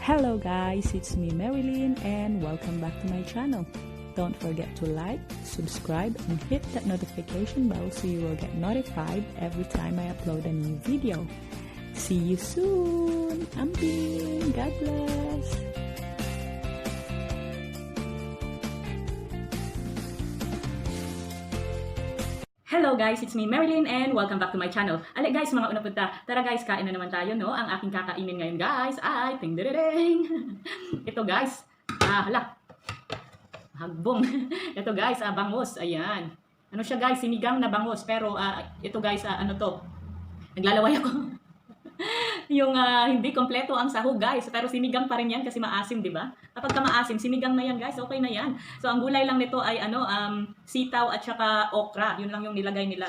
Hello guys, it's me Marilyn and welcome back to my channel. Don't forget to like, subscribe, and hit that notification bell so you will get notified every time I upload a new video. See you soon! Ambing! God bless! Hello guys, it's me Marilyn and welcome back to my channel. Ale guys, mga una punta. Tara guys, kain na naman tayo, no? Ang aking kakainin ngayon guys ay ting-ding. Ito guys, hagbong. Ito guys, bangus. Ayan. Ano siya guys, sinigang na bangus. Pero ito guys, ano to? Naglalaway ako. Yung hindi kompleto ang sahog guys, pero sinigang pa rin yan kasi maasim, di ba? Kapag maasim, sinigang na yan guys, okay na yan. So ang gulay lang nito ay sitaw at saka okra, yun lang yung nilagay nila.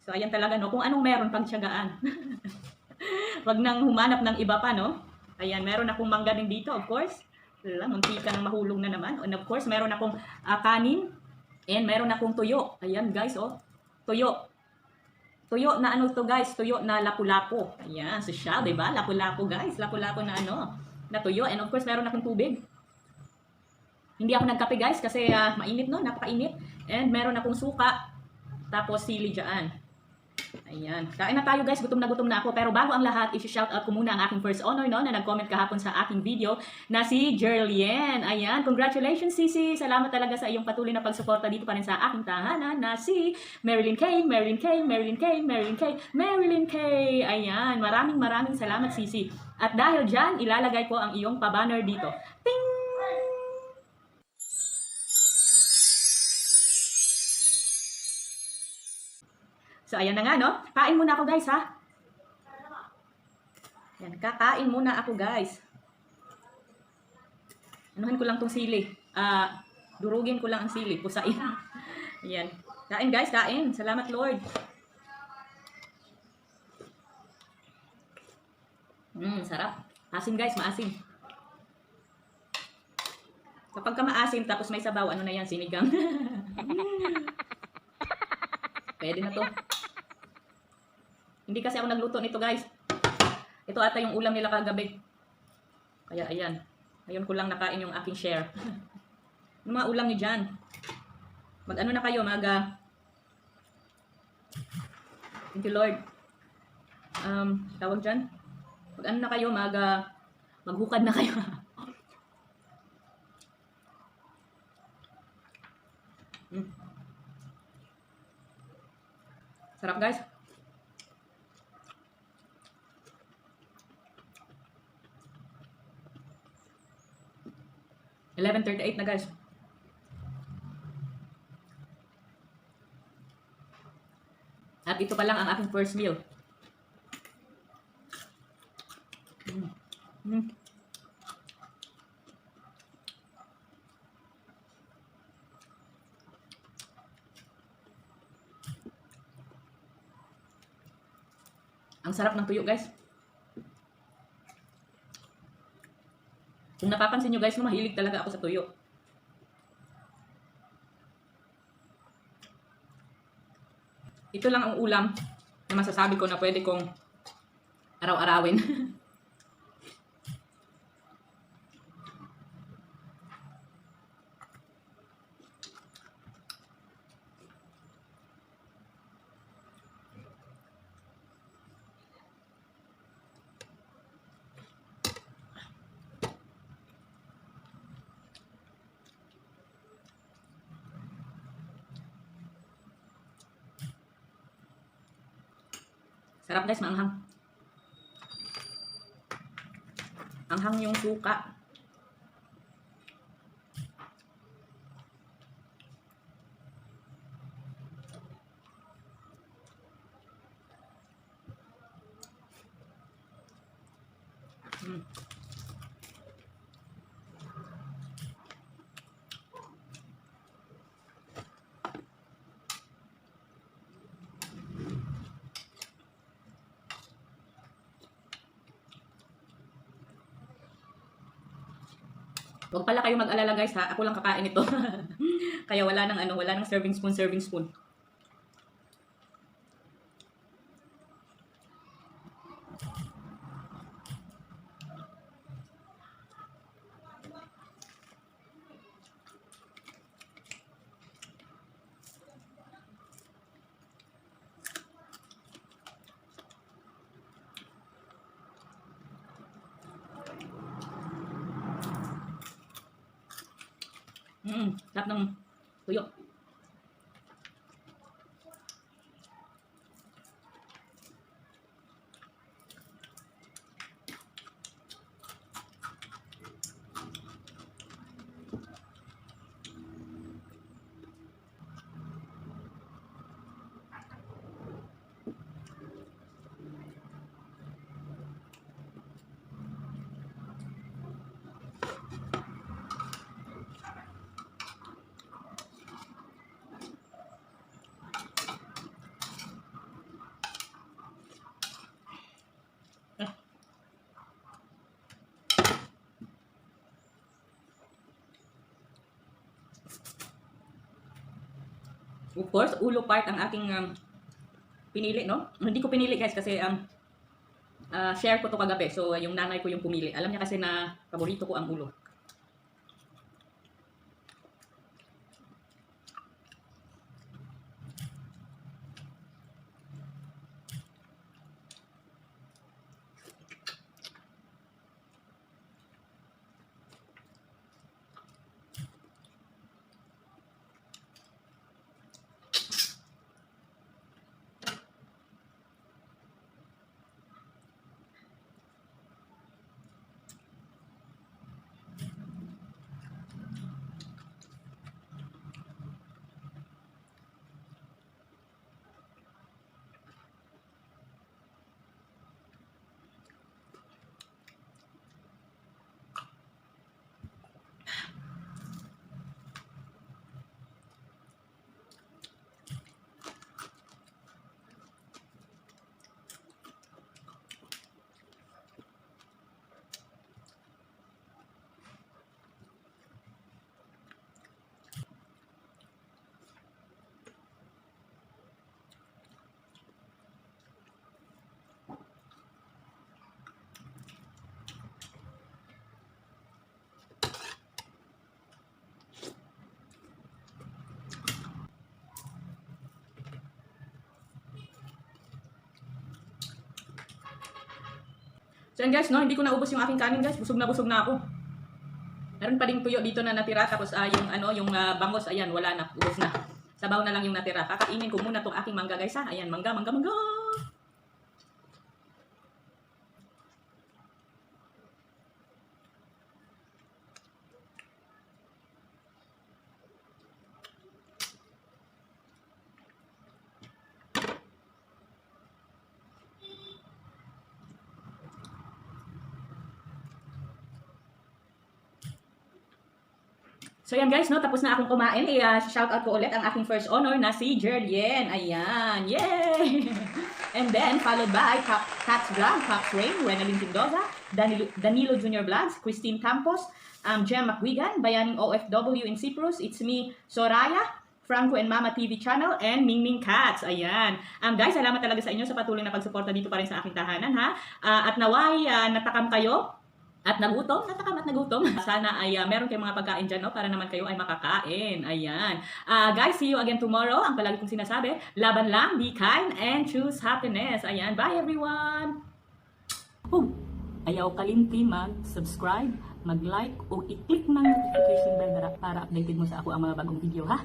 So ayan talaga, no, kung anong meron pagtiyagaan. Wag nang humanap ng iba pa, no. Ayan, meron akong mangga din dito, of course. Muntika ng mahulog na naman. And of course, meron akong kanin and meron akong tuyo. Ayan guys, oh. Tuyo. Tuyo na ano to guys, tuyo na lapu-lapu. Ayan, social, diba? Lapu-lapu guys, lapu-lapu na na tuyo. And of course, meron akong tubig. Hindi ako nagkape guys kasi mainit, no? Napakainit. And meron akong suka, tapos sili dyan. Ayan, kain na tayo guys, gutom na ako. Pero bago ang lahat, i-shout out ko muna ang aking first honor, no, na nag-comment kahapon sa aking video na si Jerlien. Ayan, congratulations Sisi. Salamat talaga sa iyong patuloy na pagsuporta dito pa rin sa aking tahanan na si Marilyn K. Ayan, maraming salamat Sisi. At dahil dyan, ilalagay ko ang iyong pa-banner dito. Ting! So, ayan na nga, no? Kain muna ako, guys, ha? Yan, kakain muna ako, guys. Anuhin ko lang tong sili. Durugin ko lang ang sili. Pusain. Ayan. Kain, guys, kain. Salamat, Lord. Sarap. Asim, guys, maasim. Kapag ka maasim, tapos may sabaw, ano na yan, sinigang. Pwede na to. Hindi kasi ako nagluto nito guys. Ito ata yung ulam nila kagabi. Kaya ayan. Ngayon ko lang nakain yung aking share. Yung mga ulam niyo dyan. Mag-ano na kayo, thank you Lord. Tawag dyan. Mag-ano na kayo, maghukad na kayo. Sarap guys. $11:38 na guys. At ito pa lang ang aking first meal. Ang sarap ng tuyo guys. Kung napapansin nyo guys, mahilig talaga ako sa tuyo. Ito lang ang ulam na masasabi ko na pwede kong araw-arawin. Sarap guys, maanghang. Anghang yung suka. Huwag pala kayo mag-alala guys ha, ako lang kakain ito. Kaya wala nang serving spoon. Sarap ng tuyo. Of course, ulo part ang aking pinili, no? Hindi ko pinili guys kasi share ko to kagabi. So, yung nanay ko yung pumili. Alam niya kasi na paborito ko ang ulo. So yan guys, no, hindi ko naubos yung aking kanin guys. Busog na ako. Meron pa ding tuyo dito na natira. Tapos yung bangus, ayan, wala na. Ubos na. Sabaw na lang yung natira. Kakainin ko muna tong aking mangga guys ha. Ayan, mangga. So yan guys, no, tapos na akong kumain. Shout out ko ulit ang aking first honor na si Jerlien. Ayan, yay! And then, followed by Cats Vlog, Pops Rain, Renalyn Tindoza, Danilo Jr. Vlogs, Christine Campos, Jem McWigan, Bayaning OFW in Cyprus, it's me, Soraya, Franco and Mama TV channel, and Mingming Cats. Ayan. Guys, salamat talaga sa inyo sa patuloy na pagsuporta dito pa rin sa aking tahanan, ha? At naway, natakam kayo at nagutom, natakam at nagutom. Sana ay meron kayong mga pagkain dyan, no? Para naman kayo ay makakain. Ayan. Guys, see you again tomorrow. Ang palagi kong sinasabi, laban lang, be kind, and choose happiness. Ayan. Bye, everyone! Ayaw kalimti mag-subscribe, mag-like, o i-click ng notification bell para updated mo sa ako ang mga bagong video, ha?